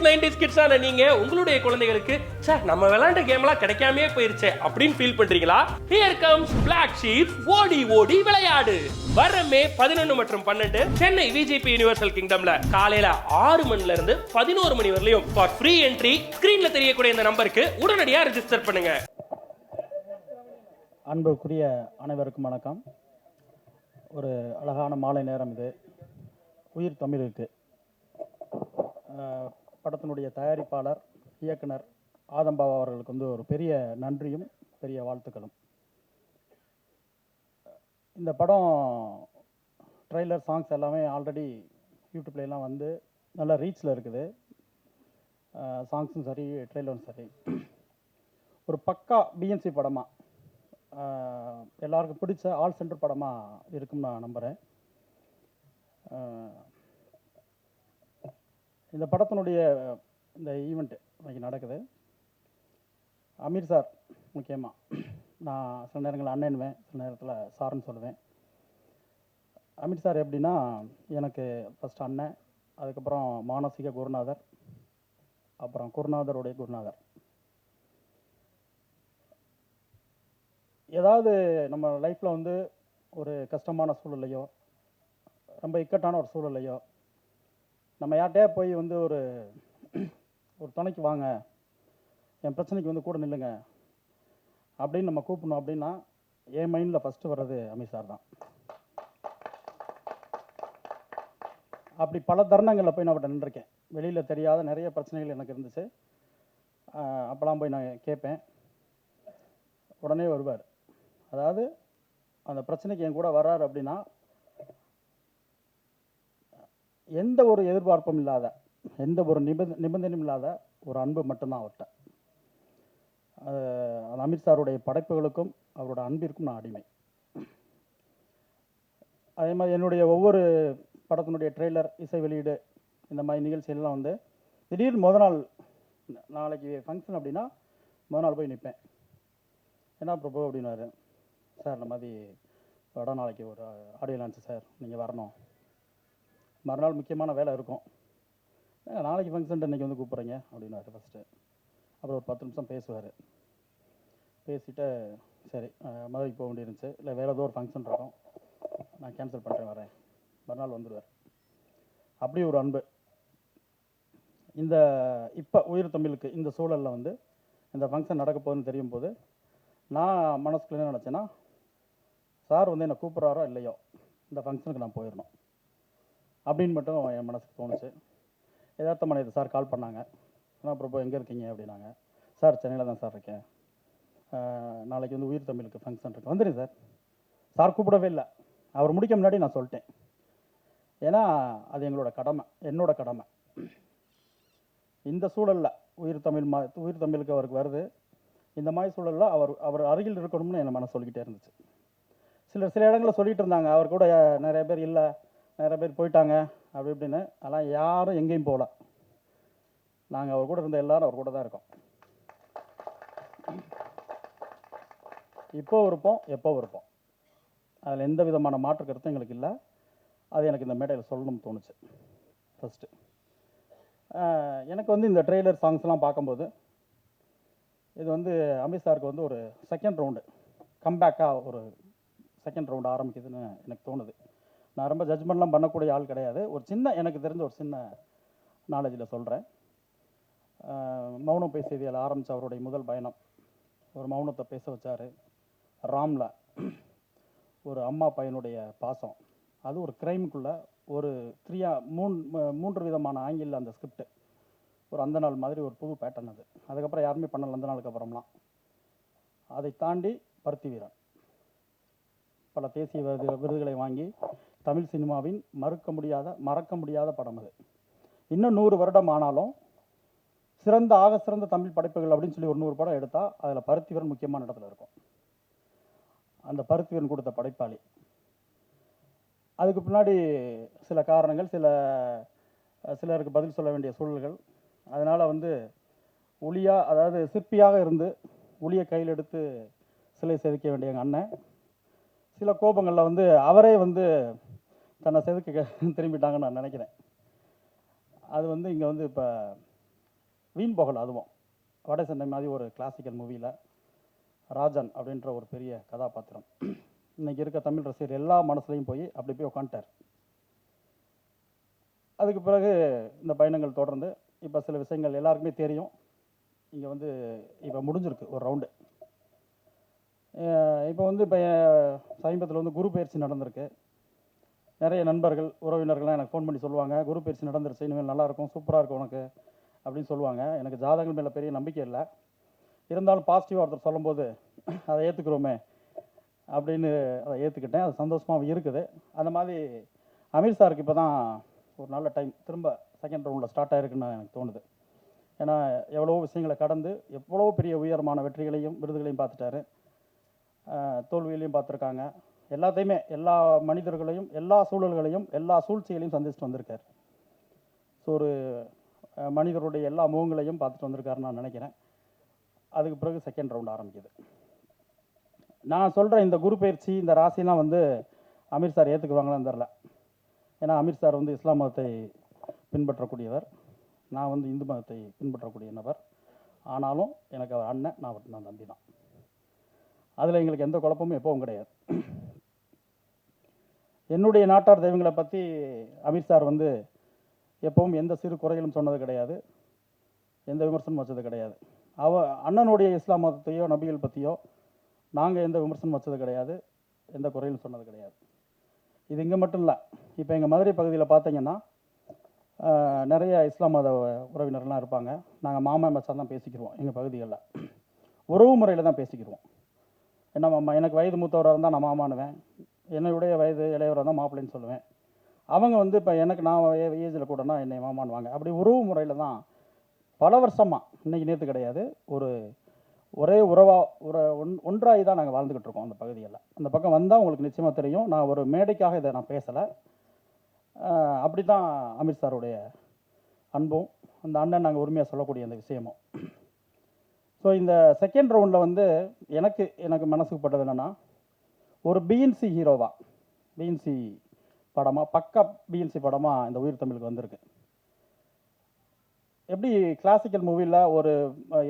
90s கிட்ஸான நீங்க உங்களுடைய குழந்தைகளுக்கு நம்ம விளையாண்ட கேம்லாம் கிடைக்காமயே போயிருச்சே அப்படின்னு ஃபீல் பண்றீங்களா? ஹியர் கம்ஸ் பிளாக் ஷீப் ஓடி ஓடி விளையாடு. வர மே 11 மற்றும் 12 சென்னை விஜிபி யுனிவர்சல் கிங்டம்ல காலையில 6 மணில இருந்து 11 மணி வரையிலும் ஃபார் ஃப்ரீ என்ட்ரி. ஸ்கிரீன்ல தெரியக்கூடிய இந்த நம்பருக்கு உடனடியா ரெஜிஸ்டர் பண்ணுங்க. அன்புக்குரிய அனைவருக்கும் வணக்கம். ஒரு அழகான மாலை நேரம் இது. உயிர் தமிழுக்கு படத்தினுடைய தயாரிப்பாளர் இயக்குனர் ஆதம்பாவா அவர்களுக்கு வந்து ஒரு பெரிய நன்றியும் பெரிய வாழ்த்துக்களும். இந்த படம் ட்ரெய்லர் சாங்ஸ் எல்லாமே ஆல்ரெடி யூடியூப்லாம் வந்து நல்ல ரீச்சில் இருக்குது. சாங்ஸும் சரி ட்ரெய்லரும் சரி ஒரு பக்கா பிஎன்சி படமாக எல்லாருக்கும் பிடிச்ச ஆல் சென்டர் படமாக இருக்குன்னு நான் நம்புகிறேன். இந்த படத்தினுடைய இந்த ஈவெண்ட் இன்னைக்கு நடக்குது. அமீர் சார் முக்கியமாக, நான் சில நேரங்களில் அண்ணனுவேன், சில நேரத்தில் சார்னு சொல்லுவேன். அமீர் சார் எப்படின்னா எனக்கு ஃபஸ்ட் அண்ணன், அதுக்கப்புறம் மானசீக குருநாதர், அப்புறம் குருநாதருடைய குருநாதர். ஏதாவது நம்ம லைஃப்பில் வந்து ஒரு கஷ்டமான சூழ்நிலையோ ரொம்ப இக்கட்டான ஒரு சூழ்நிலையோ நம்ம யார்கிட்டயா போய் வந்து ஒரு துணைக்கு வாங்க, என் பிரச்சனைக்கு வந்து கூட நில்லுங்க அப்படின்னு நம்ம கூப்பிடணும் அப்படின்னா என் மைண்டில் ஃபஸ்ட்டு வர்றது அமீர் சார் தான். அப்படி பல தருணங்களில் போய் நான் அவர்கிட்ட நின்றுருக்கேன். வெளியில் தெரியாத நிறைய பிரச்சனைகள் எனக்கு இருந்துச்சு. அப்போலாம் போய் நான் கேட்பேன், உடனே வருவார். அதாவது அந்த பிரச்சனைக்கு என் கூட வர்றாரு அப்படின்னா எந்த ஒரு எதிர்பார்ப்பும் இல்லாத, எந்த ஒரு நிபந்தனையும் இல்லாத ஒரு அன்பு மட்டும்தான் அவர்கிட்ட. அமீர் சாருடைய படைப்புகளுக்கும் அவரோட அன்பிற்கும் நான் அடிமை. அதே மாதிரி என்னுடைய ஒவ்வொரு படத்தினுடைய ட்ரெய்லர், இசை வெளியீடு, இந்த மாதிரி நிகழ்ச்சியெல்லாம் வந்து திடீர்னு நாளைக்கு ஃபங்க்ஷன் அப்படின்னா நாள் போய் நிற்பேன். என்ன பிரபு அப்படின்னாரு, சார் இந்த மாதிரி படம் நாளைக்கு ஒரு ஆடியோ லான்ச்சு சார், நீங்கள் வரணும், மறுநாள் முக்கியமான வேலை இருக்கும், நாளைக்கு ஃபங்க்ஷன் இன்றைக்கி வந்து கூப்பிட்றீங்க அப்படின்னாரு ஃபஸ்ட்டு. அப்புறம் ஒரு 10 நிமிஷம் பேசுவார். பேசிவிட்டு சரி மதுரைக்கு போக வேண்டியிருந்துச்சு, இல்லை வேறு ஏதோ ஒரு ஃபங்க்ஷன் இருக்கும், நான் கேன்சல் பண்ணுறேன் வரேன், மறுநாள் வந்துடுவார். அப்படி ஒரு அன்பு. இந்த இப்போ உயிர் தமிழுக்கு இந்த சூழலில் வந்து இந்த ஃபங்க்ஷன் நடக்க போகுதுன்னு தெரியும் போது நான் மனசுக்குள்ள என்ன நினச்சேன்னா, சார் வந்து என்னை கூப்பிட்றாரோ இல்லையோ இந்த ஃபங்க்ஷனுக்கு நான் போயிடணும் அப்படின்னு மட்டும் என் மனசுக்கு தோணுச்சு. யதார்த்தமான இது சார் கால் பண்ணாங்க. ஆனால் பிரபு எங்கே இருக்கீங்க அப்படின்னாங்க. சார் சென்னையில் தான் சார் இருக்கேன், நாளைக்கு வந்து உயிர் தமிழுக்கு ஃபங்க்ஷன் இருக்குது, வந்துடுங்க சார். சார் கூப்பிடவே இல்லை, அவர் முடிக்க முன்னாடி நான் சொல்லிட்டேன். ஏன்னா அது எங்களோட கடமை, என்னோட கடமை. இந்த சூழலில் உயிர் தமிழுக்கு அவருக்கு வருது. இந்த மாதிரி சூழலில் அவர் அருகில் இருக்கணும்னு என் மனசு சொல்லிக்கிட்டே இருந்துச்சு. சில இடங்களில் சொல்லிகிட்டு இருந்தாங்க, அவர் கூட நிறைய பேர் இல்லை, நிறைய பேர் போயிட்டாங்க அப்படி இப்படின்னு. அதெல்லாம் யாரும் எங்கேயும் போகல. நாங்கள் அவர் கூட இருந்த எல்லாரும் அவர் கூட தான் இருக்கோம். இப்போ இருப்போம், எப்போ இருப்போம். அதில் எந்த விதமான மாற்று கருத்தும் எங்களுக்கு இல்லை. அது எனக்கு இந்த மேடையில் சொல்லணும்னு தோணுச்சு. ஃபஸ்ட்டு எனக்கு வந்து இந்த ட்ரெய்லர் சாங்ஸ்லாம் பார்க்கும்போது இது வந்து அமீர் சாருக்கு வந்து ஒரு செகண்ட் ரவுண்டு கம்பேக்காக ஒரு செகண்ட் ரவுண்டு ஆரம்பிக்குதுன்னு எனக்கு தோணுது. நான் ரொம்ப ஜட்ஜ்மெண்ட்லாம் பண்ணக்கூடிய ஆள் கிடையாது. ஒரு சின்ன எனக்கு தெரிஞ்ச ஒரு சின்ன நாலேஜில் சொல்கிறேன். மௌனம் பேசியதில் ஆரம்பித்த அவருடைய முதல் பயணம், ஒரு மௌனத்தை பேச வச்சார். ராமில் ஒரு அம்மா பையனுடைய பாசம், அது ஒரு கிரைமுக்குள்ளே ஒரு 3 விதமான ஆங்கிளில் அந்த ஸ்கிரிப்ட், ஒரு அந்த நாள் மாதிரி ஒரு புது பேட்டர்ன். அது அதுக்கப்புறம் யாருமே பண்ணல அந்த நாளுக்கு அப்புறம்லாம். அதை தாண்டி பருத்தி வீரன் பல தேசிய விருதுகளை வாங்கி தமிழ் சினிமாவின் மறக்க முடியாத படம் அது. இன்னும் 100 வருடம் ஆனாலும் சிறந்த தமிழ் படைப்புகள் அப்படின்னு சொல்லி ஒரு 100 படம் எடுத்தால் அதில் பருத்தி வீரன் முக்கியமான இடத்துல இருக்கும். அந்த பருத்தி வீரன் கொடுத்த படைப்பாளி. அதுக்கு பின்னாடி சில காரணங்கள், சிலருக்கு பதில் சொல்ல வேண்டிய சூழல்கள். அதனால் வந்து அதாவது சிற்பியாக இருந்து ஒளியை கையில் எடுத்து சிலை செதுக்க வேண்டிய எங்கள் அண்ணன் சில கோபங்களில் வந்து அவரே வந்து தன்னை செதுக்க திரும்பிட்டாங்கன்னு நான் நினைக்கிறேன். அது வந்து இங்கே வந்து இப்போ வீண் போகலை. அதுவும் வட சென்னை மாதிரி ஒரு கிளாசிக்கல் மூவியில் ராஜன் அப்படின்ற ஒரு பெரிய கதாபாத்திரம் இன்றைக்கி இருக்க தமிழ் ரசிகர் எல்லா மனசுலையும் போய் அப்படி போய் உட்காந்துட்டார். அதுக்கு பிறகு இந்த பயணங்கள் தொடர்ந்து இப்போ சில விஷயங்கள் எல்லாருக்குமே தெரியும். இங்கே வந்து இப்போ முடிஞ்சிருக்கு ஒரு ரவுண்டு. இப்போ வந்து இப்போ சமீபத்தில் வந்து குரு பயிற்சி நடந்திருக்கு. நிறைய நண்பர்கள் உறவினர்கள்லாம் எனக்கு ஃபோன் பண்ணி சொல்லுவாங்க, குரு பயிற்சி நடந்துருச்சு, இனிமேல் நல்லாயிருக்கும், சூப்பராக இருக்கும் உனக்கு அப்படின்னு சொல்லுவாங்க. எனக்கு ஜாதகங்கள் மேலே பெரிய நம்பிக்கை இல்லை. இருந்தாலும் பாசிட்டிவாக ஒருத்தர் சொல்லும்போது அதை ஏற்றுக்கிறோமே அப்படின்னு அதை ஏற்றுக்கிட்டேன். அது சந்தோஷமாகவும் இருக்குது. அந்த மாதிரி அமீர் சாருக்கு இப்போ தான் ஒரு நல்ல டைம் திரும்ப செகண்ட் ரவுண்டில் ஸ்டார்ட் ஆகிருக்குன்னு எனக்கு தோணுது. ஏன்னா எவ்வளோ விஷயங்களை கடந்து எவ்வளோ பெரிய உயரமான வெற்றிகளையும் விருதுகளையும் பார்த்துட்டாரு, தோல்வியிலையும் பார்த்துருக்காங்க. எல்லாத்தையுமே எல்லா மனிதர்களையும் எல்லா சூழல்களையும் எல்லா சூழ்ச்சிகளையும் சந்திச்சுட்டு வந்திருக்கார். ஸோ ஒரு மனிதருடைய எல்லா முகங்களையும் பார்த்துட்டு வந்திருக்காருன்னு நான் நினைக்கிறேன். அதுக்கு பிறகு செகண்ட் ரவுண்ட் ஆரம்பிக்குது. நான் சொல்கிற இந்த குரு பயிற்சி இந்த ராசிலாம் வந்து அமீர் சார் ஏற்றுக்குவாங்களான்னு தெரில. ஏன்னா அமீர் சார் வந்து இஸ்லாம் மதத்தை பின்பற்றக்கூடியவர், நான் வந்து இந்து மதத்தை பின்பற்றக்கூடிய நபர். ஆனாலும் எனக்கு அவர் அண்ணன், நான் தம்பி தான். அதில் எங்களுக்கு எந்த குழப்பமும் எப்பவும் கிடையாது. என்னுடைய நாட்டார் தெய்வங்களை பற்றி அமீர் சார் வந்து எப்பவும் எந்த சிறு குறைகளும் சொன்னது கிடையாது, எந்த விமர்சனம் வச்சது கிடையாது. அண்ணனுடைய இஸ்லாம் மதத்தையோ நபிகள் பற்றியோ நாங்கள் எந்த விமர்சனம் வச்சது கிடையாது, எந்த குறையும் சொன்னது கிடையாது. இது இங்கே மட்டும் இல்லை. இப்போ எங்கள் மதுரை பகுதியில் பார்த்தீங்கன்னா நிறைய இஸ்லாம் மத உறவினர்கள்லாம் இருப்பாங்க. நாங்கள் மாமா மச்சான் தான் பேசிக்கிடுவோம். எங்கள் பகுதிகளில் உறவு முறையில் தான் பேசிக்கிடுவோம். என்ன எனக்கு வயது மூத்தவராக இருந்தால் நான் மாமானுவேன், என்னுடைய வயது இளையவராக தான் மாப்பிள்ளைன்னு சொல்லுவேன். அவங்க வந்து இப்போ எனக்கு நான் ஏஜில் கூடனா என்னை மாமானுவாங்க. அப்படி உறவு முறையில் தான் பல வருஷமாக, இன்றைக்கி நேற்று கிடையாது, ஒரே உறவாக ஒன்றாகி தான் நாங்கள் வாழ்ந்துக்கிட்டு இருக்கோம் அந்த பகுதியில். அந்த பக்கம் வந்தால் உங்களுக்கு நிச்சயமாக தெரியும். நான் ஒரு மேடைக்காக இதை நான் பேசலை. அப்படி தான் அமீர் சாருடைய அன்பும் அந்த அண்ணன் நாங்கள் உரிமையாக சொல்லக்கூடிய அந்த விஷயமும். ஸோ இந்த செகண்ட் ரவுண்டில் வந்து எனக்கு மனசுக்கு பட்டது என்னென்னா, ஒரு பிஎன்சி ஹீரோவாக, பிஎன்சி படமாக, பக்கா பிஎன்சி படமாக இந்த உயிர் தமிழுக்கு வந்திருக்கு. எப்படி கிளாசிக்கல் மூவியில் ஒரு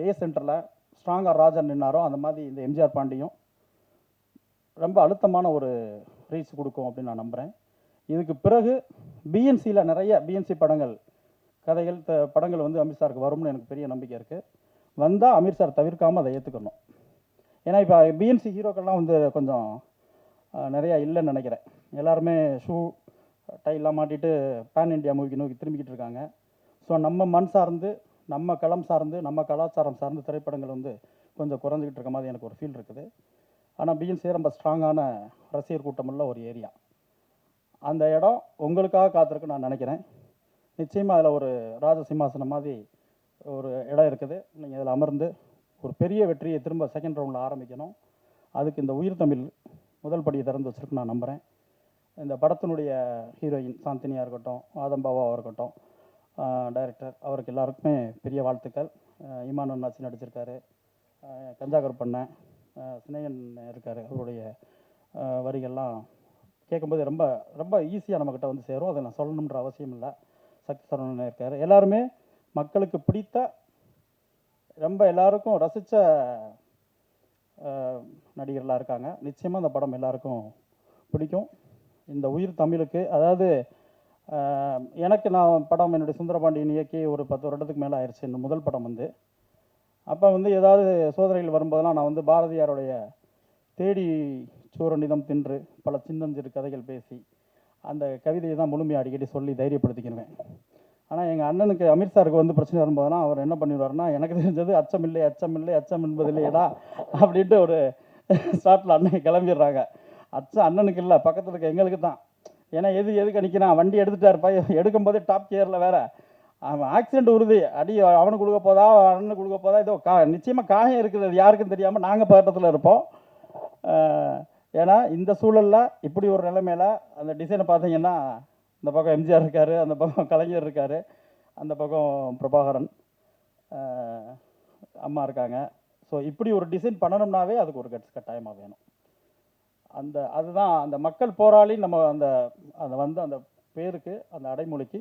ஏ சென்டரில் ஸ்ட்ராங்காக ராஜன் நின்னாரோ அந்த மாதிரி இந்த எம்ஜிஆர் பாண்டியும் ரொம்ப அழுத்தமான ஒரு ரீச் கொடுக்கும் அப்படின்னு நான் நம்புகிறேன். இதுக்கு பிறகு பிஎன்சியில் நிறைய பிஎன்சி படங்கள் வந்து அமீர் சாருக்கு வரும்னு எனக்கு பெரிய நம்பிக்கை இருக்குது. வந்தால் அமீர் சார் தவிர்க்காமல் அதை ஏற்றுக்கணும். ஏன்னா இப்போ பிஎன்சி ஹீரோக்கள்லாம் வந்து கொஞ்சம் நிறையா இல்லைன்னு நினைக்கிறேன். எல்லாருமே ஷூ டைலாம் மாட்டிட்டு பேன் இண்டியா மூவிக்கு நோக்கி திரும்பிக்கிட்டு இருக்காங்க. ஸோ நம்ம மண் சார்ந்து, நம்ம களம் சார்ந்து, நம்ம கலாச்சாரம் சார்ந்து திரைப்படங்கள் வந்து கொஞ்சம் குறைஞ்சிக்கிட்டு இருக்க மாதிரி எனக்கு ஒரு ஃபீல் இருக்குது. ஆனால் பிஎன்சி ரொம்ப ஸ்ட்ராங்கான ரசிகர் கூட்டமுள்ள ஒரு ஏரியா. அந்த இடம் உங்களுக்காக காத்திருக்குன்னு நான் நினைக்கிறேன். நிச்சயமாக அதில் ஒரு ராஜசிம்மாசனம் மாதிரி ஒரு இடம் இருக்குது. நீங்கள் அதில் அமர்ந்து ஒரு பெரிய வெற்றியை திரும்ப செகண்ட் ரவுண்டில் ஆரம்பிக்கணும். அதுக்கு இந்த உயிர் தமிழ் முதல் படியை திறந்து வச்சுருக்கு நான் நம்புகிறேன். இந்த படத்தினுடைய ஹீரோயின் சாந்தினியாக இருக்கட்டும், ஆதம்பாவாக இருக்கட்டும், டைரக்டர் அவருக்கு எல்லாருக்குமே பெரிய வாழ்த்துக்கள். இமான் அண்ணாச்சி நடிச்சிருக்காரு, கஞ்சாகர் பண்ண சினையன் இருக்கார். அவருடைய வரிகள்லாம் கேட்கும்போது ரொம்ப ரொம்ப ஈஸியாக நம்மக்கிட்ட வந்து சேரும். அதை நான் சொல்லணுன்ற அவசியம் இல்லை. சக்தி சரவணன் இருக்கார். எல்லாருமே மக்களுக்கு பிடித்த, ரொம்ப எல்லாருக்கும் ரசித்த நடிகர்களாக இருக்காங்க. நிச்சயமாக அந்த படம் எல்லாருக்கும் பிடிக்கும். இந்த உயிர் தமிழுக்கு, அதாவது எனக்கு நான் படம் என்னுடைய சுந்தரபாண்டியன் இயக்கி ஒரு 10 வருடத்துக்கு மேலே ஆயிடுச்சு. இந்த முதல் படம் வந்து அப்போ வந்து ஏதாவது சோதனைகள் வரும்போதெல்லாம் நான் வந்து பாரதியாருடைய தேடி சூரநிதம் தின்று பல சின்னஞ்சிறு கதைகள் பேசி அந்த கவிதையை தான் முழுமையாக அடிக்கடி சொல்லி தைரியப்படுத்திக்கிடுவேன். ஆனால் எங்கள் அண்ணனுக்கு அமீர் சாருக்கு வந்து பிரச்சனை வரும்போதுனா அவர் என்ன பண்ணிடுவார்னா, எனக்கு தெரிஞ்சது அச்சமில்லை அச்சமில்லை அச்சம் என்பதில்லையடா அப்படின்ட்டு ஒரு ஸ்டார்ட்டில் அண்ணன் கிளம்பிடுறாங்க. அச்சம் அண்ணனுக்கு இல்லை, பக்கத்தில் இருக்க எங்களுக்கு தான். ஏன்னா எதுக்கு அடிக்கிறான், வண்டி எடுத்துட்டார் பையன், எடுக்கும்போதே டாப் கியரில் வேறு அவன் ஆக்சிடென்ட் உறுதி, அடி அவனுக்கு கொடுக்க போதா அண்ணனுக்கு கொடுக்க போதா, ஏதோ நிச்சயமாக காயம் இருக்குது. அது யாருக்கும் தெரியாமல் நாங்கள் பதட்டத்தில் இருப்போம். ஏன்னா இந்த சூழலில் இப்படி ஒரு நிலைமையில் அந்த டிசைனை பார்த்தீங்கன்னா, இந்த பக்கம் எம்ஜிஆர் இருக்கார், அந்த பக்கம் கலைஞர் இருக்கார், அந்த பக்கம் பிரபாகரன் அம்மா இருக்காங்க. ஸோ இப்படி ஒரு டிசைன் பண்ணணும்னாவே அதுக்கு ஒரு கட்டாயமாக வேணும். அதுதான் அந்த மக்கள் போராளி நம்ம அந்த பேருக்கு, அந்த அடைமொழிக்கு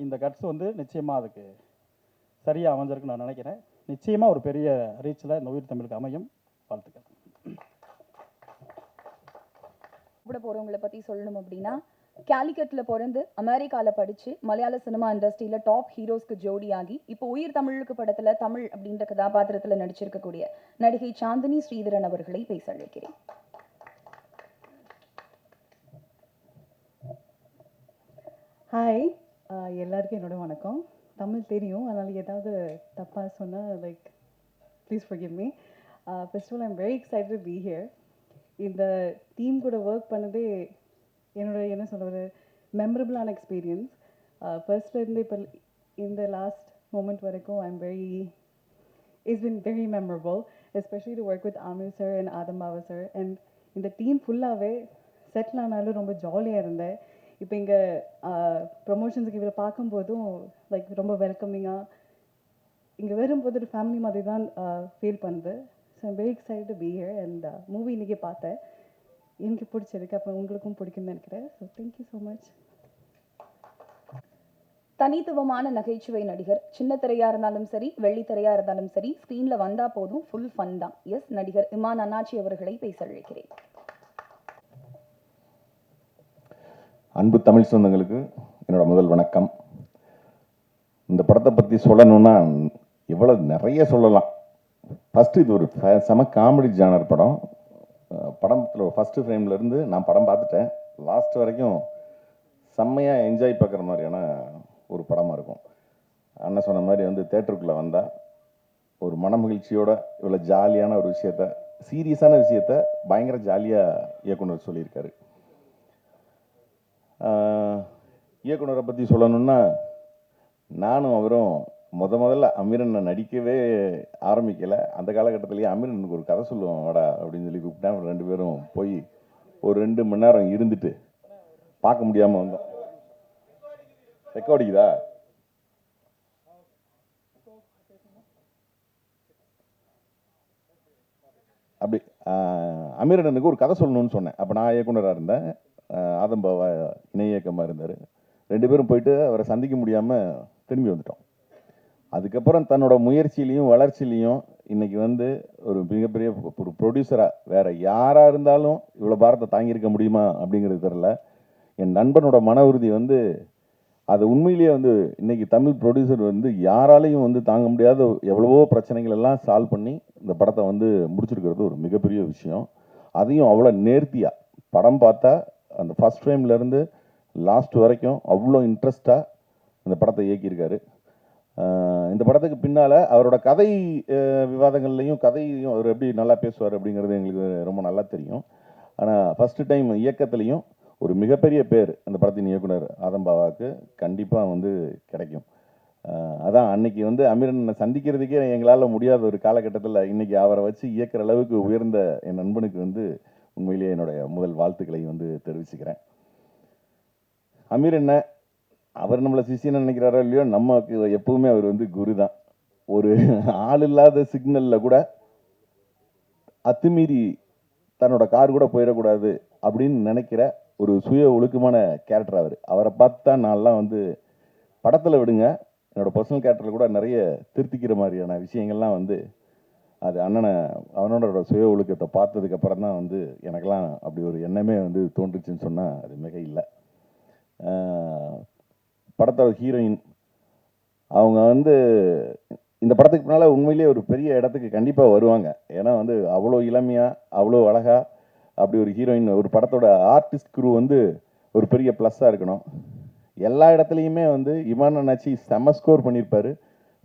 இந்த கட்ஸ் வந்து நிச்சயமாக அதுக்கு சரியாக அமைஞ்சிருக்குன்னு நான் நினைக்கிறேன். நிச்சயமாக ஒரு பெரிய ரீச்சில் இந்த உயிர் தமிழுக்கு அமையும். வாழ்த்துக்கள். கூட போகிறவங்களை பற்றி சொல்லணும் அப்படின்னா, கேலிக்கட்டில் பிறந்து அமெரிக்காவில் படித்து மலையாள சினிமா இண்டஸ்ட்ரியில் டாப் ஹீரோஸ்க்கு ஜோடியாகி இப்போ உயிர் தமிழுக்கு படத்தில் தமிழ் அப்படின்ற கதாபாத்திரத்தில் நடிச்சிருக்கக்கூடிய நடிகை சாந்தினி ஸ்ரீதரன் அவர்களை பேச அழைக்கிறேன். ஹாய், எல்லாருக்கும் என்னோட வணக்கம். தமிழ் தெரியும், அதனால் ஏதாவது தப்பாக சொன்னால் please forgive me. First of all, I'm very excited to be here. இந்த டீம் கூட ஒர்க் பண்ணதே என்னோட என்ன சொல்கிறது மெமரபிளான எக்ஸ்பீரியன்ஸ். ஃபர்ஸ்ட்லேருந்து இப்போ இந்த லாஸ்ட் மூமெண்ட் வரைக்கும் it's been very memorable, especially to work with Amir sir and Adam Bava sir. And இந்த டீம் ஃபுல்லாகவே செட்டில் ஆனாலும் ரொம்ப ஜாலியாக இருந்தேன். இப்போ இங்கே ப்ரொமோஷன்ஸுக்கு இவரை பார்க்கும்போதும் ரொம்ப வெல்கமிங்காக இங்கே வரும்போது ஒரு ஃபேமிலி மாதிரி தான் ஃபீல் பண்ணுது. So I'm very excited to be here. And movie இன்றைக்கி பார்த்தேன், எனக்கு பிடிச்சிருக்கு, அப்போ உங்களுக்கும் பிடிக்கும்னு நினைக்கிறேன். So thank you so much. தனித்துவமான நகைச்சுவை நடிகர். சின்ன திரையா இருந்தாலும் சரி, வெள்ளி திரையா இருந்தாலும் சரி, ஸ்க்ரீனில் வந்தால் போதும் ஃபுல் ஃபன் தான். எஸ், நடிகர் இமான் அண்ணாச்சி அவர்களை பேச அழைக்கிறேன். அன்பு தமிழ் சொந்தங்களுக்கு என்னோட முதல் வணக்கம். இந்த படத்தை பற்றி சொல்லணும்னா நிறைய சொல்லலாம். ஃபஸ்ட்டு இது ஒரு செம காமெடி ஜானர் படம். படத்தில் ஃபஸ்ட்டு ஃப்ரேம்லேருந்து நான் படம் பார்த்துட்டேன். லாஸ்ட் வரைக்கும் செம்மையாக என்ஜாய் பார்க்குற மாதிரியான ஒரு படமாக இருக்கும். அண்ணன் சொன்ன மாதிரி தேட்டருக்குள்ளே வந்தால் ஒரு மனமகிழ்ச்சியோட இவ்வளோ ஜாலியான ஒரு விஷயத்த, சீரியஸான விஷயத்த பயங்கர ஜாலியாக இயக்குனர் சொல்லியிருக்காரு. இயக்குனரை பற்றி சொல்லணுன்னா, நானும் அவரும் முதல்ல அமீரனை நடிக்கவே ஆரம்பிக்கலை. அந்த காலகட்டத்திலேயே அமீரனுக்கு ஒரு கதை சொல்லுவோம் வாடா அப்படின்னு சொல்லி கூப்பிட்டேன். ரெண்டு பேரும் போய் ஒரு 2 மணி நேரம் இருந்துட்டு பார்க்க முடியாமல் வந்தோம். ரெக்கார்டிக்குதா? அப்படி அமீரனுக்கு ஒரு கதை சொல்லணும்னு சொன்னேன். அப்போ நான் இயக்குனராக இருந்தேன், ஆதம்பாவா இணை இயக்கமாக இருந்தார். 2 பேரும் போயிட்டு அவரை சந்திக்க முடியாமல் திரும்பி வந்துட்டோம். அதுக்கப்புறம் தன்னோட முயற்சியிலையும் வளர்ச்சியிலையும் இன்னைக்கு ஒரு மிகப்பெரிய ஒரு ப்ரொடியூசராக வேற யாராக இருந்தாலும் இவ்வளோ பாரத்தை தாங்கியிருக்க முடியுமா அப்படிங்கிறது தெரில. என் நண்பனோட மன உறுதி அது உண்மையிலேயே இன்னைக்கு தமிழ் ப்ரொடியூசர் யாராலையும் தாங்க முடியாத எவ்வளவோ பிரச்சனைகள் எல்லாம் சால்வ் பண்ணி இந்த படத்தை முடிச்சிருக்கிறது ஒரு மிகப்பெரிய விஷயம். அதையும் அவ்வளோ நேர்த்தியாக படம் பார்த்தா அந்த ஃபஸ்ட் ஃப்ரேம்லேருந்து லாஸ்ட் வரைக்கும் அவ்வளோ இன்ட்ரெஸ்டாக இந்த படத்தை இயக்கியிருக்காரு. இந்த படத்துக்கு பின்னால் அவரோட கதை விவாதங்கள்லையும் கதையும் அவர் எப்படி நல்லா பேசுவார் அப்படிங்கிறது எங்களுக்கு ரொம்ப நல்லா தெரியும். ஆனால் ஃபஸ்ட்டு டைம் இயக்கத்துலேயும் ஒரு மிகப்பெரிய பேர் அந்த படத்தின் இயக்குனர் ஆதம்பாவாவுக்கு கண்டிப்பாக கிடைக்கும். அதான் அன்னைக்கு அமீரனை சந்திக்கிறதுக்கே எங்களால் முடியாத ஒரு காலகட்டத்தில் இன்னைக்கு அவரை வச்சு இயக்குற அளவுக்கு உயர்ந்த என் நண்பனுக்கு உண்மையிலேயே என்னுடைய முதல் வாழ்த்துக்களை தெரிவிச்சுக்கிறேன். அமீர் என்ன அவர் நம்மளை சிஷியன்னு நினைக்கிறாரோ இல்லையோ, நமக்கு எப்பவுமே அவர் குரு தான். ஒரு ஆள் இல்லாத சிக்னலில் கூட அத்துமீறி தன்னோட கார் கூட போயிடக்கூடாது அப்படின்னு நினைக்கிற ஒரு சுய ஒழுக்கமான கேரக்டர் அவர். அவரை பார்த்து தான் நான்லாம் படத்தில் விடுங்க, என்னோட பர்சனல் கேரக்டரில் கூட நிறைய திருத்திக்கிற மாதிரியான விஷயங்கள்லாம் அது அவனோட சுய ஒழுக்கத்தை பார்த்ததுக்கப்புறம் தான் எனக்கெல்லாம் அப்படி ஒரு எண்ணமே தோன்றுச்சுன்னு சொன்னால் அது மிக இல்லை. படத்தோட ஹீரோயின் அவங்க இந்த படத்துக்கு முன்னால் உண்மையிலேயே ஒரு பெரிய இடத்துக்கு கண்டிப்பாக வருவாங்க. ஏன்னா அவ்வளோ இளமையாக அவ்வளோ அழகாக அப்படி ஒரு ஹீரோயின், ஒரு படத்தோட ஆர்டிஸ்ட் குரூ ஒரு பெரிய ப்ளஸ்ஸாக இருக்கணும். எல்லா இடத்துலையுமே இமான் அண்ணாச்சி செம்ம ஸ்கோர் பண்ணியிருப்பார்.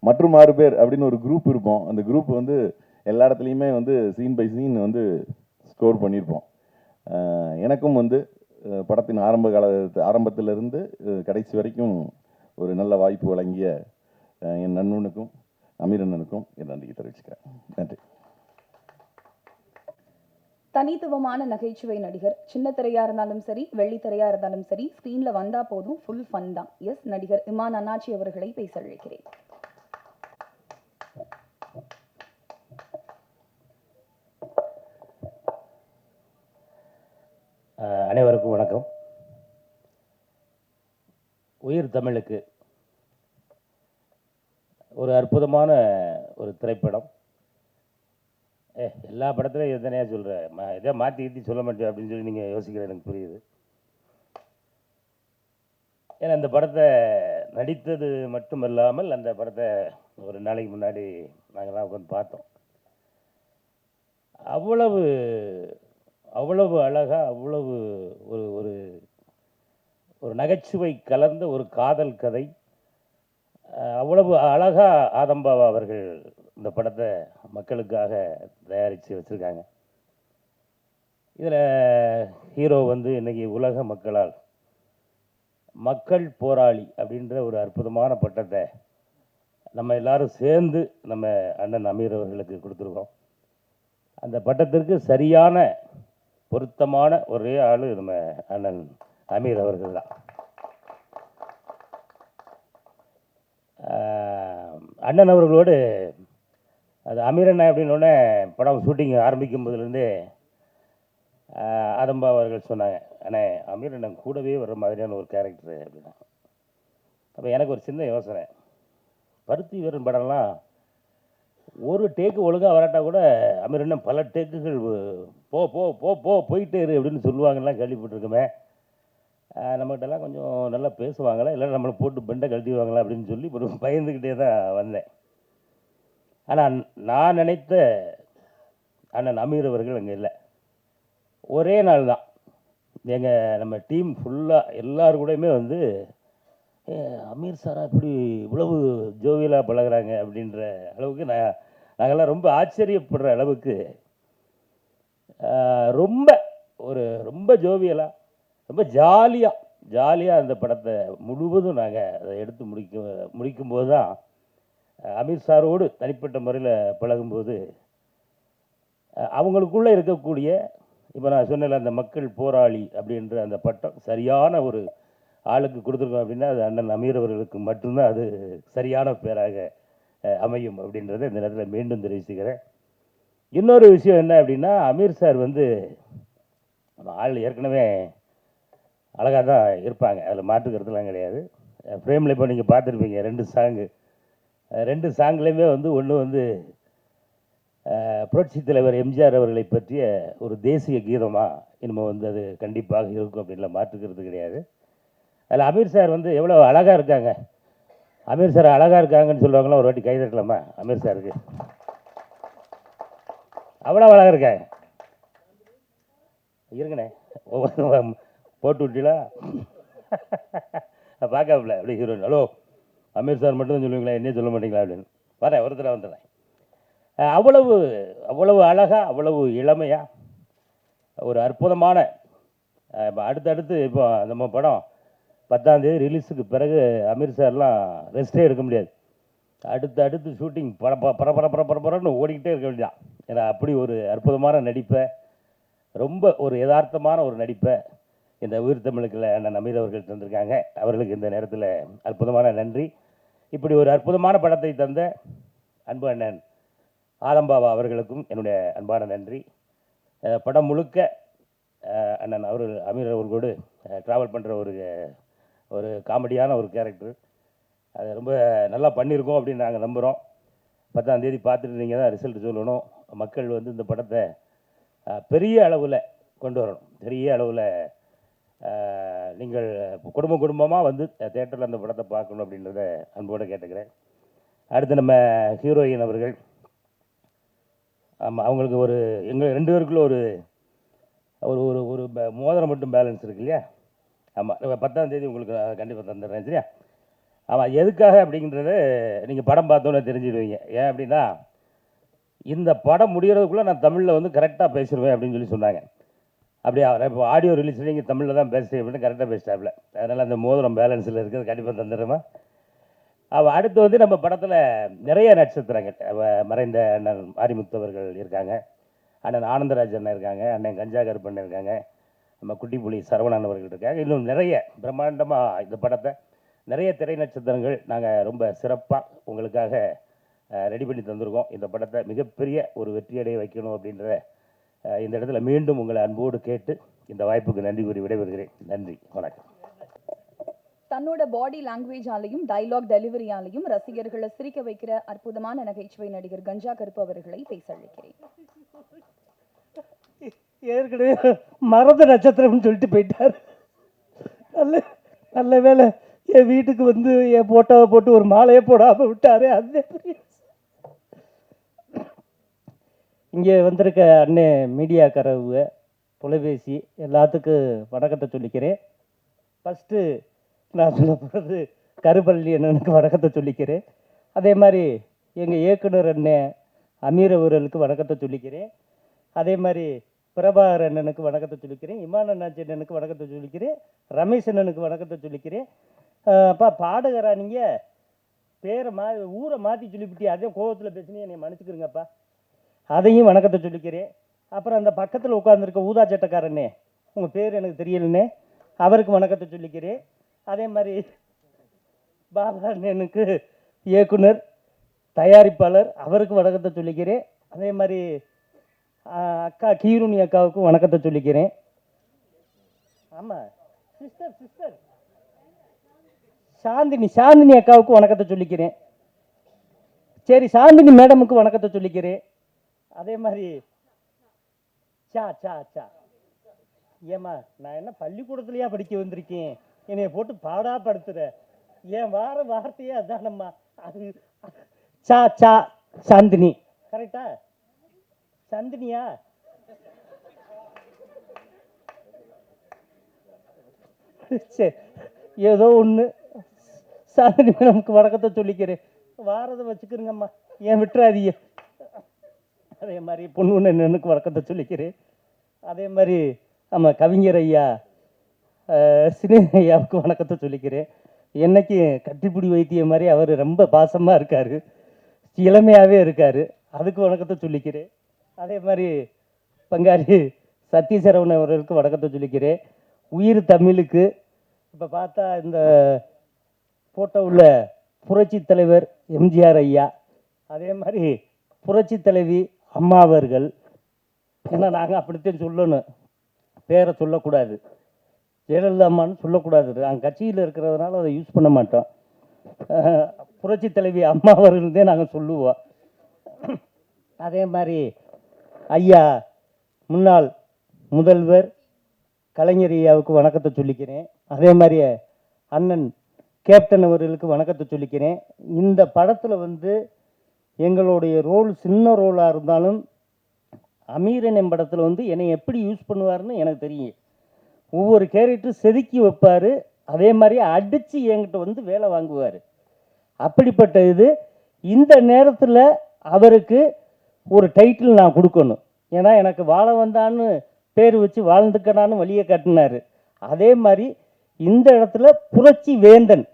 மற்றும் 6 பேர் அப்படின்னு ஒரு குரூப் இருப்போம். அந்த குரூப் எல்லா இடத்துலையுமே சீன் பை சீன் ஸ்கோர் பண்ணியிருப்போம். எனக்கும் படத்தின் ஆரம்பத்திலிருந்து கடைசி வரைக்கும் ஒரு நல்ல வாய்ப்பு வழங்கிய என் நண்பனுக்கும் அமீரண்ணனுக்கும் என் நன்றியை தெரிவிச்சுக்கிறேன். நன்றி. தனித்துவமான நகைச்சுவை நடிகர். சின்ன திரையா இருந்தாலும் சரி, வெள்ளி திரையா இருந்தாலும் சரி, ஸ்க்ரீனில் வந்தால் போதும் ஃபுல் ஃபன் தான். எஸ், நடிகர் இமான் அண்ணாச்சி அவர்களை பேச அழைக்கிறேன். அனைவருக்கும் வணக்கம். உயிர் தமிழுக்கு ஒரு அற்புதமான ஒரு திரைப்படம். எல்லா படத்துலையும் எத்தனையா சொல்கிறேன், எதோ மாற்றி கீற்றி சொல்ல மாட்டேன் அப்படின்னு சொல்லி நீங்கள் யோசிக்கிறது எனக்கு புரியுது. ஏன்னா அந்த படத்தை நடித்தது மட்டுமல்லாமல் அந்த படத்தை ஒரு நாளைக்கு முன்னாடி நாங்கள்லாம் உட்காந்து பார்த்தோம். அவ்வளவு அவ்வளவு அழகாக, அவ்வளவு ஒரு ஒரு ஒரு நகைச்சுவை கலந்த ஒரு காதல் கதை. அவ்வளவு அழகாக ஆதம்பாவா அவர்கள் இந்த படத்தை மக்களுக்காக தயாரித்து வச்சுருக்காங்க. இதில் ஹீரோ வந்து இன்றைக்கி உலக மக்களால் மக்கள் போராளி அப்படின்ற ஒரு அற்புதமான பட்டத்தை நம்ம எல்லாரும் சேர்ந்து நம்ம அண்ணன் அமீர் அவர்களுக்கு கொடுத்துருக்கோம். அந்த பட்டத்திற்கு சரியான பொருத்தமான ஒரே ஆள் நம்ம அண்ணன் அமீர் அவர்கள் தான். அண்ணன் அவர்களோடு அது அமீர் அண்ணன் அப்படின்னோடனே படம் ஷூட்டிங் ஆரம்பிக்கும் போதுலேருந்தே ஆதம்பா அவர்கள் சொன்னாங்க, அண்ணே அமீர் அண்ணன் கூடவே வர்ற மாதிரியான ஒரு கேரக்டரு அப்படின்னா. அப்போ எனக்கு ஒரு சின்ன யோசனை, பருத்தி வீரன் படம்லாம் ஒரு டேக்கு ஒழுங்காக வராட்டா கூட அமீர் அண்ணன் பல டேக்குகள் போ போ போ போ போயிட்டே இரு அப்படின்னு சொல்லுவாங்கலாம் கேள்விப்பட்டிருக்கோமே. நம்மகிட்டலாம் கொஞ்சம் நல்லா பேசுவாங்களா, இல்லை நம்மளை போட்டு பெண்டை கழட்டிடுவாங்களா அப்படின்னு சொல்லி ஒரு பயந்துக்கிட்டே தான் வந்தேன். ஆனால் நான் நினைத்த அண்ணன் அமீர் அவர்கள் அங்கே இல்லை. ஒரே நாள் தான் நம்ம டீம் ஃபுல்லாக எல்லாரு கூடயுமே வந்து அமீர் சாரா இப்படி இவ்வளவு ஜோவியலாக பழகிறாங்க அப்படின்ற அளவுக்கு நாங்கள்லாம் ரொம்ப ஆச்சரியப்படுற அளவுக்கு ரொம்ப ரொம்ப ஜோவியலாக, ரொம்ப ஜாலியாக அந்த படத்தை முழுவதும் நாங்கள் அதை எடுத்து முடிக்கும்போது தான் அமீர் சாரோடு தனிப்பட்ட முறையில் பழகும்போது அவங்களுக்குள்ளே இருக்கக்கூடிய, இப்போ நான் சொன்னல அந்த மக்கள் போராளி அப்படின்ற அந்த பட்டம் சரியான ஒரு ஆளுக்கு கொடுத்துருக்கோம் அப்படின்னா அது அண்ணன் அமீர் அவர்களுக்கு மட்டும்தான் அது சரியான பேராக அமையும் அப்படின்றத இந்த நேரத்தில் மீண்டும் தெரிவிச்சுக்கிறேன். இன்னொரு விஷயம் என்ன அப்படின்னா, அமீர் சார் வந்து ஆள் ஏற்கனவே அழகாக தான் இருப்பாங்க, அதில் மாற்றுக்கிறதுலாம் கிடையாது. ஃப்ரேமில் இப்போ நீங்கள் பார்த்துருப்பீங்க ரெண்டு சாங்லேயுமே வந்து ஒன்று வந்து புரட்சி தலைவர் எம்ஜிஆர் அவர்களை பற்றிய ஒரு தேசிய கீதமாக இனிமேல் வந்து அது கண்டிப்பாக இருக்கும் அப்படின்லாம் மாற்றுக்கிறது கிடையாது. அதில் அமீர் சார் வந்து எவ்வளோ அழகாக இருக்காங்க, அமீர் சார் அழகாக இருக்காங்கன்னு சொல்லுவாங்களா, ஒரு வாட்டி கைதட்டலாமா அமீர் சாருக்கு? அவ்வளோ அழகாக இருக்காங்க. இருங்கண்ணே போட்டு விட்டீங்களா பார்க்காமல அப்படி ஹீரோயின், ஹலோ அமீர் சார் மட்டும் தான் சொல்லுவீங்களா, என்னையே சொல்ல மாட்டீங்களா அப்படின்னு. வரேன் ஒருத்தர வந்துடுறேன். அவ்வளவு அழகாக, அவ்வளவு இளமையாக, ஒரு அற்புதமான அடுத்தடுத்து இப்போ நம்ம படம் 10ஆம் தேதி ரிலீஸுக்கு பிறகு அமீர் சார்லாம் ரெஸ்ட்டே எடுக்க முடியாது. அடுத்து ஷூட்டிங் பரபரன்னு ஓடிக்கிட்டே இருக்க வேண்டியதான். ஏன்னா அப்படி ஒரு அற்புதமான நடிப்பை, ரொம்ப ஒரு யதார்த்தமான ஒரு நடிப்பை இந்த உயிர் தமிழுக்குள்ள அண்ணன் அமீர் அவர்கள் தந்திருக்காங்க. அவர்களுக்கு இந்த நேரத்தில் அற்புதமான நன்றி. இப்படி ஒரு அற்புதமான படத்தை தந்த அன்பு அண்ணன் ஆதம்பாவா அவர்களுக்கும் என்னுடைய அன்பான நன்றி. படம் முழுக்க அண்ணன் அமீர் அவர்களோடு ட்ராவல் பண்ணுற ஒரு காமெடியான ஒரு கேரக்டர், அது ரொம்ப நல்லா பண்ணியிருக்கோம் அப்படின்னு நாங்கள் நம்புகிறோம். 10ஆம் தேதி பார்த்துட்டு நீங்கள் தான் ரிசல்ட் சொல்லணும். மக்கள் வந்து இந்த படத்தை பெரிய அளவில் கொண்டு வரணும். பெரிய அளவில் நீங்கள் குடும்பமாக வந்து தேட்டரில் அந்த படத்தை பார்க்கணும் அப்படின்றத அன்போடு கேட்டுக்கிறேன். அடுத்து நம்ம ஹீரோயின் அவர்கள், ஆமாம், அவங்களுக்கு எங்கள் 2 பேருக்குள்ள ஒரு மோதிரம் மட்டும் பேலன்ஸ் இருக்கு இல்லையா? ஆமாம், 10ஆம் தேதி உங்களுக்கு கண்டிப்பாக தந்துடுறேன், சரியா? ஆமாம், எதுக்காக அப்படிங்கிறத நீங்கள் படம் பார்த்தோன்னே தெரிஞ்சுடுவீங்க. ஏன் அப்படின்னா, இந்த படம் முடிகிறதுக்குள்ளே நான் தமிழில் வந்து கரெக்டாக பேசிடுவேன் அப்படின்னு சொல்லி சொன்னாங்க. அப்படியே இப்போ ஆடியோ ரிலீஸ் நீங்கள் தமிழில் தான் பேசுகிறேன் அப்படின்னு கரெக்டாக பேசிட்டாப்புல. அதனால் அந்த மோதிரம் பேலன்ஸில் இருக்கிறது கண்டிப்பாக தந்துடுறேமா. அடுத்து வந்து நம்ம படத்தில் நிறைய நட்சத்திரங்கள், மறைந்த அண்ணன் மாரிமுத்து அவர்கள் இருக்காங்க, அண்ணன் ஆனந்தராஜ் அண்ணன் இருக்காங்க, அண்ணன் கஞ்சா கருப்பண்ணன் இருக்காங்க, நம்ம குட்டிப்புலி சரவணன் அவர்கள் இருக்காங்க. இன்னும் நிறைய பிரம்மாண்டமாக இந்த படத்தை நிறைய திரை நட்சத்திரங்கள் நாங்கள் ரொம்ப சிறப்பாக உங்களுக்காக ரெடி பண்ணி தந்திருக்கோம். இந்த படத்தை மிகப்பெரிய ஒரு வெற்றியடைய வைக்கணும் அப்படின்ற இந்த இடத்துல மீண்டும் உங்களை அன்போடு கேட்டு இந்த வாய்ப்புக்கு நன்றி கூறி விடைபெறுகிறேன். நன்றி, வணக்கம். தன்னோட பாடி லாங்குவேஜாலையும் டைலாக் டெலிவரியாலையும் ரசிகர்களை சிரிக்க வைக்கிற அற்புதமான நகைச்சுவை நடிகர் கஞ்சா கருப்பு அவர்களை பேச அழைக்கிறேன். ஏற்கனவே மறந்த நட்சத்திரம்னு சொல்லிட்டு போயிட்டார். நல்ல நல்ல வேலை என் வீட்டுக்கு வந்து என் போட்டோவை போட்டு ஒரு மாலையை போடாமல் விட்டாரு. அதே இங்கே வந்திருக்க அண்ணே மீடியாக்காரவங்க, தொலைபேசி எல்லாத்துக்கும் வணக்கத்தை சொல்லிக்கிறேன். ஃபஸ்ட்டு நான் சொல்ல போகிறது கருப்பள்ளி அண்ணனுக்கு வணக்கத்தை சொல்லிக்கிறேன். அதே மாதிரி எங்கள் இயக்குனர் அண்ணன் அமீர் அவர்களுக்கு வணக்கத்தை சொல்லிக்கிறேன். அதே மாதிரி பிரபாகர் அண்ணனுக்கு வணக்கத்தை சொல்லிக்கிறேன். இமான் அண்ணாச்சி அண்ணனுக்கு வணக்கத்தை சொல்லிக்கிறேன். ரமேஷ் அண்ணனுக்கு வணக்கத்தை சொல்லிக்கிறேன். அப்பா பாடுகிறா, நீங்கள் பேரை ஊரை மாற்றி சொல்லிவிட்டி, அதே கோபத்தில் பேசினே என்னை மன்னிச்சுக்கிறீங்கப்பா. அதையும் வணக்கத்தை சொல்லிக்கிறேன். அப்புறம் அந்த பக்கத்தில் உட்காந்துருக்க ஊதா சட்டக்காரண்ணே, உங்கள் பேர் எனக்கு தெரியலண்ணே, அவருக்கு வணக்கத்தை சொல்லிக்கிறேன். அதே மாதிரி பாபா அண்ணனுக்கு இயக்குனர் தயாரிப்பாளர், அவருக்கு வணக்கத்தை சொல்லிக்கிறேன். அதே மாதிரி அக்கா கீருணி அக்காவுக்கும் வணக்கத்தை சொல்லிக்கிறேன். ஆமாம், சிஸ்டர் சாந்தினி அக்காவுக்கும் வணக்கத்தை சொல்லிக்கிறேன். சரி, சாந்தினி மேடமுக்கு வணக்கத்தை சொல்லிக்கிறேன். அதே மாதிரி சா சா சா ஏம்மா, நான் என்ன பள்ளிக்கூடத்துலையா படிக்க வந்திருக்கேன், என்னைய போட்டு பாடாப்படுத்துற, என் வார்த்தையே அதானம்மா. அது சா சா சாந்தினி, கரெக்டா? சந்தினியா? சரி, ஏதோ ஒன்று. சாந்தினி மேடமுக்கு வணக்கத்தை சொல்லிக்கிறேன். வாரதை வச்சுக்கிறேங்கம்மா, ஏன் விட்டுறாதீங்க. அதே மாதிரி பொண்ணு எனக்கு வணக்கத்தை சொல்லிக்கிறேன். அதே மாதிரி ஆமாம், கவிஞர் ஐயா சினேக ஐயாவுக்கு வணக்கத்தை சொல்லிக்கிறேன். என்னைக்கு கட்டிப்பிடி வைத்தியம் மாதிரி அவர் ரொம்ப பாசமாக இருக்கார், இளமையாகவே இருக்கார், அதுக்கு வணக்கத்தை சொல்லிக்கிறேன். அதே மாதிரி பங்காளி சத்யசரவணன் அவர்களுக்கு வணக்கத்தை சொல்லிக்கிறேன். உயிர் தமிழுக்கு இப்போ பார்த்தா இந்த ஃபோட்டோவில் புரட்சி தலைவர் எம்ஜிஆர் ஐயா, அதே மாதிரி புரட்சி தலைவி அம்மா அவர்கள். ஏன்னா நாங்கள் அப்படித்தான் சொல்லணும், பேரை சொல்லக்கூடாது, ஜெயலலிதா அம்மான்னு சொல்லக்கூடாது. நாங்கள் கட்சியில் இருக்கிறதுனால அதை யூஸ் பண்ண மாட்டோம். புரட்சி தலைவி அம்மா அவர்கள்தே நாங்கள் சொல்லுவோம். அதே மாதிரி ஐயா முன்னாள் முதல்வர் கலைஞர் ஐயாவுக்கு வணக்கத்தை சொல்லிக்கிறேன். அதே மாதிரி அண்ணன் கேப்டன் அவர்களுக்கு வணக்கத்தை சொல்லிக்கிறேன். இந்த படத்தில் வந்து எங்களுடைய ரோல் சின்ன ரோலாக இருந்தாலும் அமீரன் படத்தில் வந்து என்னை எப்படி யூஸ் பண்ணுவார்னு எனக்கு தெரியும். ஒவ்வொரு கேரக்டரும் செதுக்கி வைப்பார், அதே மாதிரி அடித்து என்கிட்ட வந்து வேலை வாங்குவார். அப்படிப்பட்ட இது இந்த நேரத்தில் அவருக்கு ஒரு டைட்டில் நான் கொடுக்கணும். ஏன்னா எனக்கு வாழ வந்தான்னு பேர் வச்சு வாழ்ந்துக்கடான்னு வழியை காட்டினார். அதே மாதிரி இந்த இடத்துல புரட்சி வேந்தன்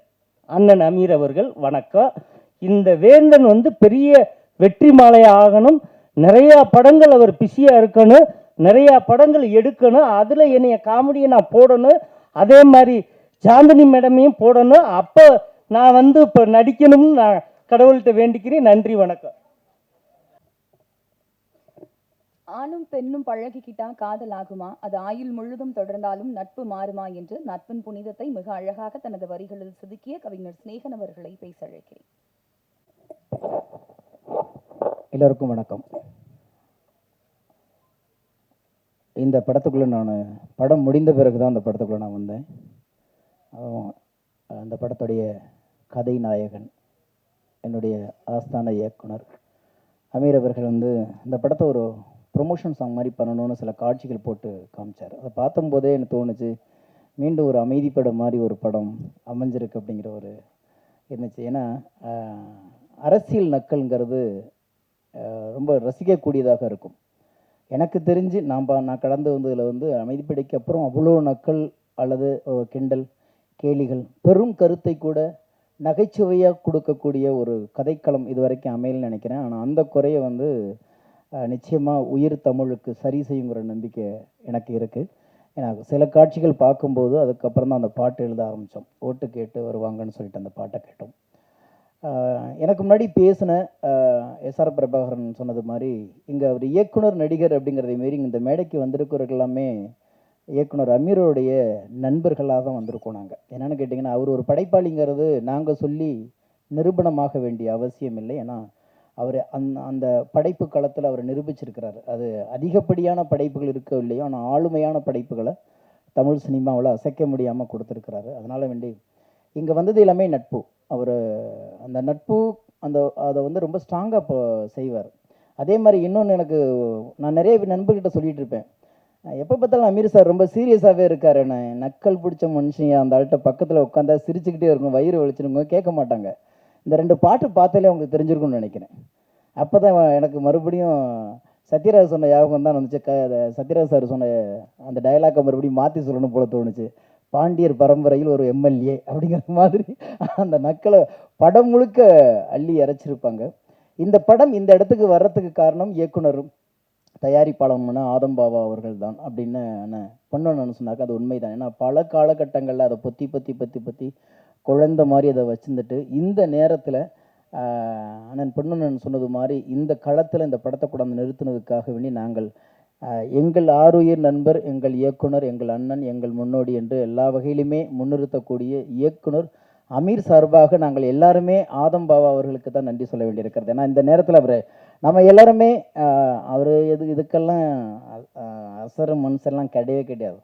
அண்ணன் அமீர் அவர்கள் வணக்கம். இந்த வேந்தன் வந்து பெரிய வெற்றி மாலை ஆகணும், நிறையா படங்கள் அவர் பிஸியாக இருக்கணும், நிறையா படங்கள் எடுக்கணும், அதில் என்னைய காமெடியை நான் போடணும், அதே மாதிரி சாந்தினி மேடமையும் போடணும். அப்போ நான் வந்து இப்போ நடிக்கணும்னு நான் கடவுள்கிட்ட வேண்டிக்கிறேன். நன்றி, வணக்கம். ஆணும் பெண்ணும் பழகிக்கிட்டா காதல் ஆகுமா, அது ஆயுள் முழுதும் தொடர்ந்தாலும் நட்பு மாறுமா என்று நட்பின் புனிதத்தை மிக அழகாக தனது வரிகளில் செதுக்கிய கவிஞர் சினேகன் அவர்களை பேச அழைக்கிறேன். எல்லோருக்கும் வணக்கம். இந்த படத்துக்குள்ளே நான் படம் முடிந்த பிறகு தான் அந்த படத்துக்குள்ளே நான் வந்தேன். அந்த படத்துடைய கதை நாயகன் என்னுடைய ஆஸ்தான இயக்குனர் அமீர் அவர்கள் வந்து இந்த படத்தை ஒரு ப்ரொமோஷன் சாங் மாதிரி பண்ணணும்னு சில காட்சிகள் போட்டு காமிச்சார். அதை பார்த்தும்போதே எனக்கு தோணுச்சு, மீண்டும் ஒரு அமைதி படம் மாதிரி ஒரு படம் அமைஞ்சிருக்கு அப்படிங்கிற ஒரு இருந்துச்சு. ஏன்னா அரசியல் நக்கல்ங்கிறது ரொம்ப ரசிக்கக்கூடியதாக இருக்கும். எனக்கு தெரிஞ்சு நான் கடந்து வந்ததில் வந்து அமைதிப்படைக்கு அப்புறம் அவ்வளோ நக்கல் அல்லது கிண்டல் கேலிகள் பெரும் கருத்தை கூட நகைச்சுவையாக கொடுக்கக்கூடிய ஒரு கதைக்களம் இது வரைக்கும் அமையலன்னு நினைக்கிறேன். ஆனால் அந்த குறையை வந்து நிச்சயமாக உயிர் தமிழுக்கு சரி செய்யுங்கிற நம்பிக்கை எனக்கு இருக்குது. ஏன்னா சில காட்சிகள் பார்க்கும்போது அதுக்கப்புறம் தான் அந்த பாட்டு எழுத ஆரம்பித்தோம். ஓட்டு கேட்டு வருவாங்கன்னு சொல்லிட்டு அந்த பாட்டை கேட்டோம். எனக்கு முன்னாடி பேசின எஸ்ஆர் பிரபாகரன் சொன்னது மாதிரி இங்கே அவர் இயக்குனர் நடிகர் அப்படிங்கிறதை மாரி இந்த மேடைக்கு வந்திருக்கிறவர்கள் எல்லாமே இயக்குனர் அமீரோடைய நண்பர்களாக தான் வந்திருக்கோம் நாங்கள். என்னென்னு கேட்டிங்கன்னா, அவர் ஒரு படைப்பாளிங்கிறது நாங்கள் சொல்லி நிரூபணமாக வேண்டிய அவசியம் இல்லை. ஏன்னா அவர் அந்த படைப்பு களத்தில் அவர் நிரூபிச்சிருக்கிறார். அது அதிகப்படியான படைப்புகள் இருக்க இல்லையோ, ஆனால் ஆளுமையான படைப்புகளை தமிழ் சினிமாவில் அசைக்க முடியாமல் கொடுத்துருக்கிறாரு. அதனால் வேண்டி இங்கே வந்தது எல்லாமே நட்பு. அவர் அந்த நட்பு அதை வந்து ரொம்ப ஸ்ட்ராங்காக செய்வார். அதே மாதிரி இன்னொன்று, எனக்கு நான் நிறைய நண்பர்கிட்ட சொல்லிகிட்டு இருப்பேன், எப்போ பார்த்தாலும் அமீர் சார் ரொம்ப சீரியஸாகவே இருக்கார். என்ன நக்கல் பிடிச்ச மனுஷன், அந்த ஆள்கிட்ட பக்கத்தில் உட்காந்தா சிரிச்சுக்கிட்டே இருக்கும், வயிறு வலிச்சிருங்க, கேட்க மாட்டாங்க. இந்த 2 பாட்டு பார்த்தாலே உங்களுக்கு தெரிஞ்சிருக்கும்னு நினைக்கிறேன். அப்போ தான் எனக்கு மறுபடியும் சத்யராஜ் சொன்ன ஞாபகம் தான் வந்துச்சு. சத்யராஜ் சார் சொன்ன அந்த டயலாக்கை மறுபடியும் மாற்றி சொல்லணும் போல தோணுச்சு. பாண்டியர் பரம்பரையில் ஒரு எம்எல்ஏ அப்படிங்கிற மாதிரி அந்த நக்களை படம் முழுக்க அள்ளி இறைச்சிருப்பாங்க. இந்த படம் இந்த இடத்துக்கு வர்றதுக்கு காரணம் இயக்குனரும் தயாரிப்பாளர்னா ஆதம்பாவா அவர்கள் தான் அப்படின்னு பண்ணணும்னு சொன்னாக்க அது உண்மைதான். ஏன்னா பல காலகட்டங்களில் அதை பொத்தி குழந்த மாதிரி அதை வச்சுருந்துட்டு இந்த நேரத்தில் அண்ணன் பொண்ணுன்னு சொன்னது மாதிரி இந்த களத்தில் இந்த படத்தை கொண்டாந்து நிறுத்தினதுக்காக வேண்டி நாங்கள் எங்கள் ஆருயிர் நண்பர், எங்கள் இயக்குனர், எங்கள் அண்ணன், எங்கள் முன்னோடி என்று எல்லா வகையிலுமே முன்னிறுத்தக்கூடிய இயக்குனர் அமீர் சார்பாக நாங்கள் எல்லாருமே ஆதம்பாவா அவர்களுக்கு தான் நன்றி சொல்ல வேண்டியிருக்கிறது. ஏன்னா இந்த நேரத்தில் நம்ம எல்லாருமே அவர் இதுக்கெல்லாம் அசர மனுஷெல்லாம் கிடையாது.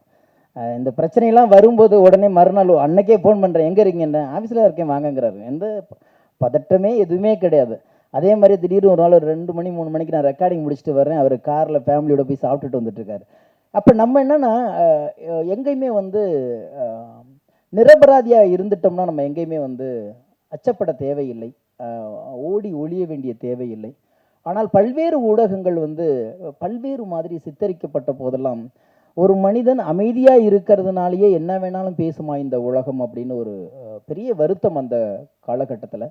இந்த பிரச்சனையெல்லாம் வரும்போது உடனே மறுநாள் அன்னைக்கே ஃபோன் பண்ணுறேன், எங்கே இருக்கீங்க, ஆஃபீஸில் இருக்கேன் வாங்கங்கிறாரு. எந்த பதட்டமே எதுவுமே கிடையாது. அதே மாதிரி திடீர்னு ஒரு நாள் 2 மணி 3 மணிக்கு நான் ரெக்கார்டிங் முடிச்சுட்டு வரேன், அவர் காரில் ஃபேமிலியோட போய் சாப்பிட்டுட்டு வந்துட்டுருக்காரு. அப்போ நம்ம என்னென்னா எங்கேயுமே நிரபராதியாக இருந்துட்டோம்னா நம்ம எங்கேயுமே அச்சப்பட தேவையில்லை, ஓடி ஒளிய வேண்டிய தேவையில்லை. ஆனால் பல்வேறு ஊடகங்கள் பல்வேறு மாதிரி சித்தரிக்கப்பட்ட போதெல்லாம் ஒரு மனிதன் அமைதியாக இருக்கிறதுனாலேயே என்ன வேணாலும் பேசுமா இந்த உலகம் அப்படின்னு ஒரு பெரிய வருத்தம் அந்த காலகட்டத்தில்.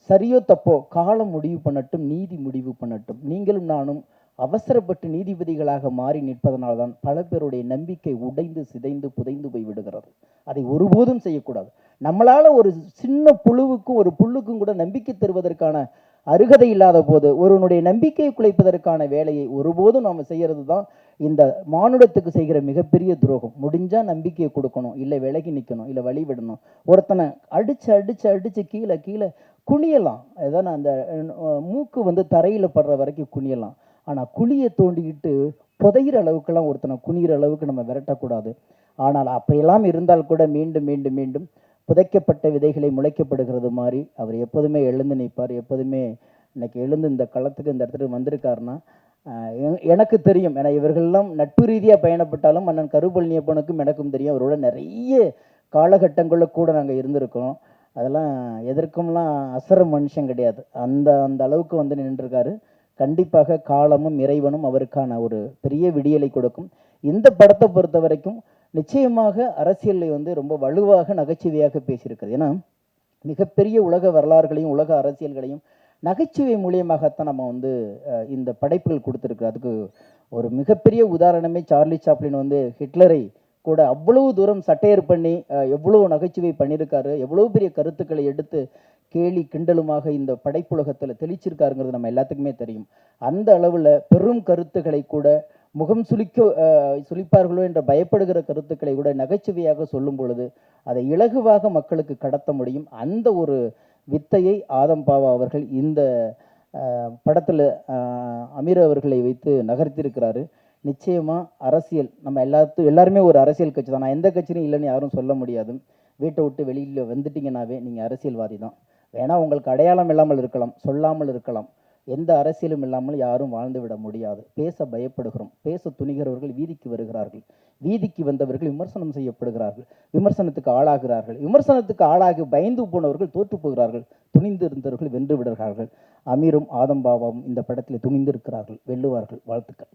சரியோ தப்போ காலம் முடிவு பண்ணட்டும், நீதி முடிவு பண்ணட்டும், நீங்களும் நானும் அவசரப்பட்டு நீதிபதிகளாக மாறி நிற்பதனால்தான் பல பேருடைய நம்பிக்கை உடைந்து சிதைந்து புதைந்து போய் விடுகிறது. அதை ஒருபோதும் செய்யக்கூடாது. நம்மளால் ஒரு சின்ன புழுவுக்கும் ஒரு புல்லுக்கும் கூட நம்பிக்கை தருவதற்கான அருகதை இல்லாத போது ஒருவனுடைய நம்பிக்கையை குலைப்பதற்கான வேலையை ஒருபோதும் நாம் செய்கிறது தான் இந்த மானுடத்துக்கு செய்கிற மிகப்பெரிய துரோகம். முடிஞ்சால் நம்பிக்கையை கொடுக்கணும், இல்லை விலகி நிற்கணும், இல்லை வழி விடணும். ஒருத்தனை அடித்து கீழே குனியலாம், ஏதாவது அந்த மூக்கு தரையில் படுற வரைக்கும் குனியலாம். ஆனால் குழியை தோண்டிக்கிட்டு புதைகிற அளவுக்கெல்லாம் ஒருத்தனை குனிகிற அளவுக்கு நம்ம விரட்டக்கூடாது. ஆனால் அப்படியெல்லாம் இருந்தால் கூட மீண்டும் மீண்டும் மீண்டும் புதைக்கப்பட்ட விதைகளை முளைக்கப்படுகிறது மாதிரி அவர் எப்போதுமே எழுந்து நிற்பார். எப்போதுமே இன்னைக்கு எழுந்து இந்த களத்துக்கு இந்த இடத்துக்கு வந்திருக்காருன்னா எனக்கு தெரியும். ஏன்னா இவர்கள்லாம் நட்பு ரீதியாக பயணப்பட்டாலும் அண்ணன் கருப்பழனியப்பனுக்கும் எனக்கும் தெரியும். அவரோட நிறைய காலகட்டங்களில் கூட நாங்கள் இருந்திருக்கோம். அதெல்லாம் எதற்கும்லாம் அசர மனுஷன் கிடையாது. அந்த அளவுக்கு நின்றுருக்காரு. கண்டிப்பாக காலமும் இறைவனும் அவருக்கான ஒரு பெரிய விடியலை கொடுக்கும். இந்த படத்தை பொறுத்த வரைக்கும் நிச்சயமாக அரசியலில் ரொம்ப வலுவாக நகைச்சுவையாக பேசியிருக்கிறது. ஏன்னா மிகப்பெரிய உலக வரலாறுகளையும் உலக அரசியல்களையும் நகைச்சுவை மூலியமாகத்தான் நம்ம இந்த படைப்புகள் கொடுத்துருக்கு. அதுக்கு ஒரு மிகப்பெரிய உதாரணமே சார்லி சாப்ளின் ஹிட்லரை கூட அவ்வளவு தூரம் சட்டையர் பண்ணி எவ்வளோ நகைச்சுவை பண்ணியிருக்காரு, எவ்வளோ பெரிய கருத்துக்களை எடுத்து கேலி கிண்டலுமாக இந்த படைப்புலகத்தில் தெளிச்சிருக்காருங்கிறது நம்ம எல்லாத்துக்குமே தெரியும். அந்த அளவில் பெரும் கருத்துக்களை கூட முகம் சுளிப்பார்களோ என்ற பயப்படுகிற கருத்துக்களை கூட நகைச்சுவையாக சொல்லும் பொழுது அதை இலகுவாக மக்களுக்கு கடத்த முடியும். அந்த ஒரு வித்தையை ஆதம்பாவா அவர்கள் இந்த படத்தில் அமீர் அவர்களை வைத்து நகர்த்தியிருக்கிறாரு. நிச்சயமாக அரசியல் நம்ம எல்லாருமே ஒரு அரசியல் கட்சி தான். நான் எந்த கட்சியும் இல்லைன்னு யாரும் சொல்ல முடியாது. வீட்டை விட்டு வெளியில் வந்துட்டீங்கன்னாவே நீங்கள் அரசியல்வாதி தான். வேணால் உங்களுக்கு அடையாளம் இல்லாமல் இருக்கலாம், சொல்லாமல் இருக்கலாம், எந்த அரசியலும் இல்லாமல் யாரும் வாழ்ந்து விட முடியாது. பேச பயப்படுகிறோம். பேச துணிகிறவர்கள் வீதிக்கு வருகிறார்கள். வீதிக்கு வந்தவர்கள் விமர்சனம் செய்யப்படுகிறார்கள், விமர்சனத்துக்கு ஆளாகிறார்கள். விமர்சனத்துக்கு ஆளாகி பயந்து போனவர்கள் தோற்று போகிறார்கள், துணிந்து இருந்தவர்கள் வென்று விடுகிறார்கள். அமீரும் ஆதம்பாவாவும் இந்த படத்தில் துணிந்து இருக்கிறார்கள், வெல்லுவார்கள். வாழ்த்துக்கள்.